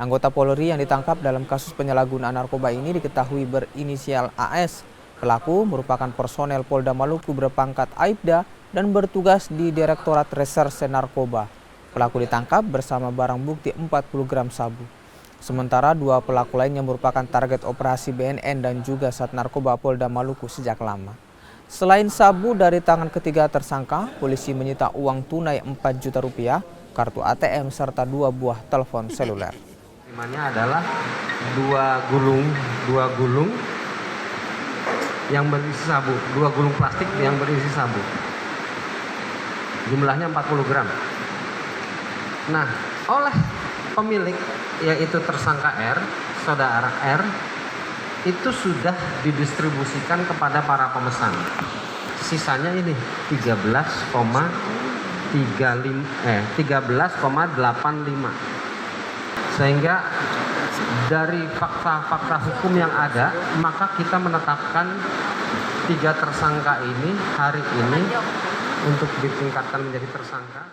Anggota Polri yang ditangkap dalam kasus penyalahgunaan narkoba ini diketahui berinisial AS. Pelaku merupakan personel Polda Maluku berpangkat Aibda dan bertugas di Direktorat Reserse Narkoba. Pelaku ditangkap bersama barang bukti 40 gram sabu. Sementara dua pelaku lainnya merupakan target operasi BNN dan juga Sat Narkoba Polda Maluku sejak lama. Selain sabu dari tangan ketiga tersangka, polisi menyita uang tunai 4 juta rupiah, kartu ATM serta 2 buah telepon seluler. Timnya adalah dua gulung yang berisi sabu, 2 gulung plastik yang berisi sabu. Jumlahnya 40 gram. Nah, oleh pemilik yaitu tersangka R, saudara R, itu sudah didistribusikan kepada para pemesan. Sisanya ini 13,85. Sehingga dari fakta-fakta hukum yang ada, maka kita menetapkan 3 tersangka ini hari ini untuk ditingkatkan menjadi tersangka.